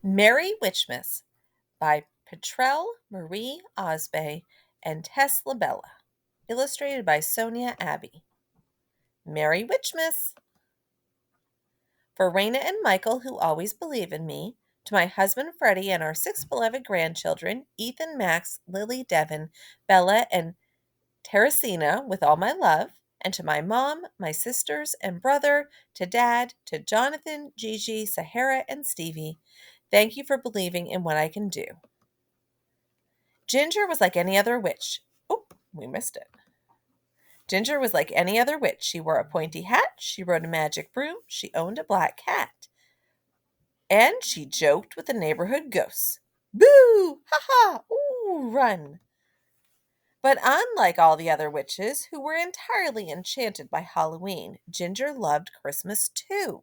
Merry Witchmas by Petrell, Marie Ozbay, and Tess Labella. Illustrated by Sonia Abbey. Merry Witchmas! For Raina and Michael, who always believe in me, to my husband Freddie and our 6 beloved grandchildren, Ethan, Max, Lily, Devon, Bella, and Teresina, with all my love, and to my mom, my sisters, and brother, to Dad, to Jonathan, Gigi, Sahara, and Stevie, thank you for believing in what I can do. Ginger was like any other witch. Oh, we missed it. Ginger was like any other witch. She wore a pointy hat, she rode a magic broom, she owned a black cat, and she joked with the neighborhood ghosts. Boo! Ha ha! Ooh, run! But unlike all the other witches, who were entirely enchanted by Halloween, Ginger loved Christmas too.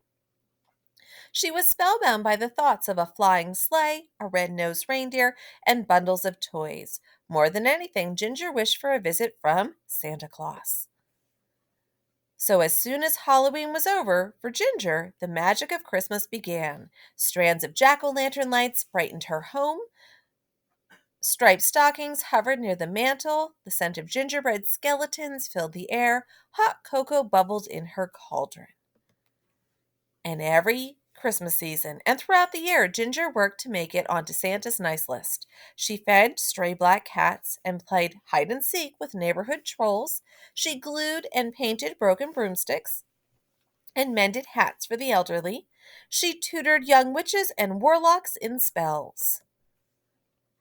She was spellbound by the thoughts of a flying sleigh, a red-nosed reindeer, and bundles of toys. More than anything, Ginger wished for a visit from Santa Claus. So as soon as Halloween was over, for Ginger, the magic of Christmas began. Strands of jack-o'-lantern lights brightened her home. Striped stockings hovered near the mantel. The scent of gingerbread skeletons filled the air. Hot cocoa bubbled in her cauldron. And every Christmas season and throughout the year, Ginger worked to make it onto Santa's nice list. She fed stray black cats and played hide and seek with neighborhood trolls. She glued and painted broken broomsticks and mended hats for the elderly. She tutored young witches and warlocks in spells.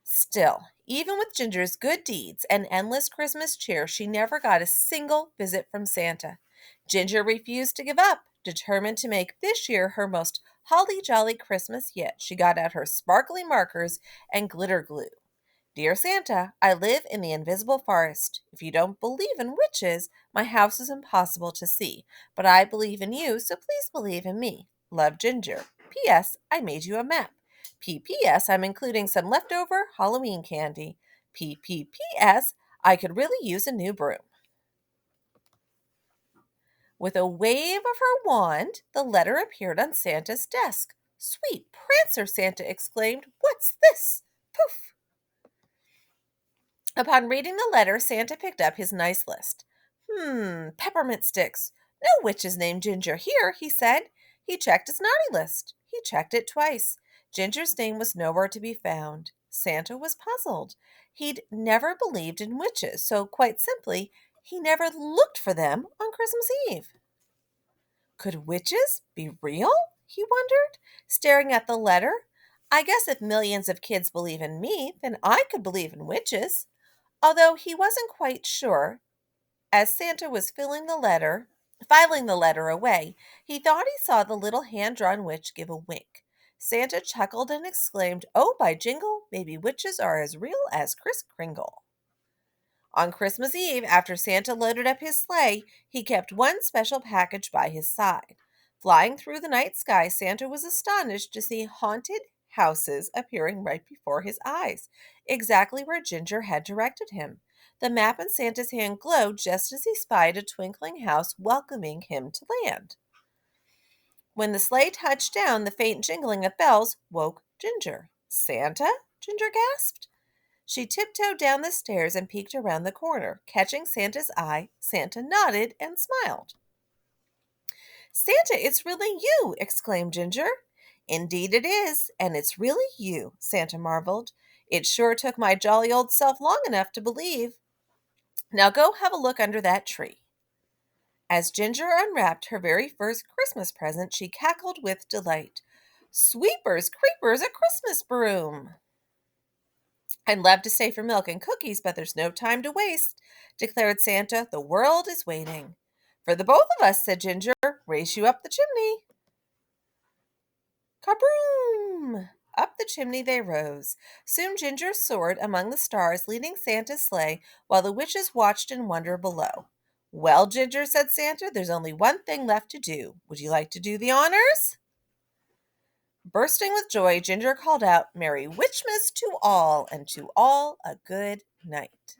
Still, even with Ginger's good deeds and endless Christmas cheer, she never got a single visit from Santa. Ginger refused to give up, determined to make this year her most holly jolly Christmas yet. She got out her sparkly markers and glitter glue. Dear Santa, I live in the invisible forest. If you don't believe in witches, my house is impossible to see. But I believe in you, so please believe in me. Love, Ginger. P.S. I made you a map. P.P.S. I'm including some leftover Halloween candy. P.P.P.S. I could really use a new broom. With a wave of her wand, the letter appeared on Santa's desk. Sweet Prancer, Santa exclaimed. What's this? Poof! Upon reading the letter, Santa picked up his nice list. Peppermint sticks. No witch is named Ginger here, he said. He checked his naughty list. He checked it twice. Ginger's name was nowhere to be found. Santa was puzzled. He'd never believed in witches, so quite simply, he never looked for them on Christmas Eve. Could witches be real? He wondered, staring at the letter. I guess if millions of kids believe in me, then I could believe in witches. Although he wasn't quite sure, as Santa was filing the letter away, he thought he saw the little hand-drawn witch give a wink. Santa chuckled and exclaimed, Oh, by jingle, maybe witches are as real as Kris Kringle. On Christmas Eve, after Santa loaded up his sleigh, he kept one special package by his side. Flying through the night sky, Santa was astonished to see haunted houses appearing right before his eyes, exactly where Ginger had directed him. The map in Santa's hand glowed just as he spied a twinkling house welcoming him to land. When the sleigh touched down, the faint jingling of bells woke Ginger. Santa? Ginger gasped. She tiptoed down the stairs and peeked around the corner. Catching Santa's eye, Santa nodded and smiled. Santa, it's really you, exclaimed Ginger. Indeed it is, and it's really you, Santa marveled. It sure took my jolly old self long enough to believe. Now go have a look under that tree. As Ginger unwrapped her very first Christmas present, she cackled with delight. Sweepers, creepers, a Christmas broom! I'd love to stay for milk and cookies, but there's no time to waste, declared Santa. The world is waiting. For the both of us, said Ginger. Race you up the chimney. Kabroom! Up the chimney they rose. Soon Ginger soared among the stars, leading Santa's sleigh, while the witches watched in wonder below. Well, Ginger, said Santa, there's only one thing left to do. Would you like to do the honors? Bursting with joy, Ginger called out, Merry Witchmas to all, and to all a good night.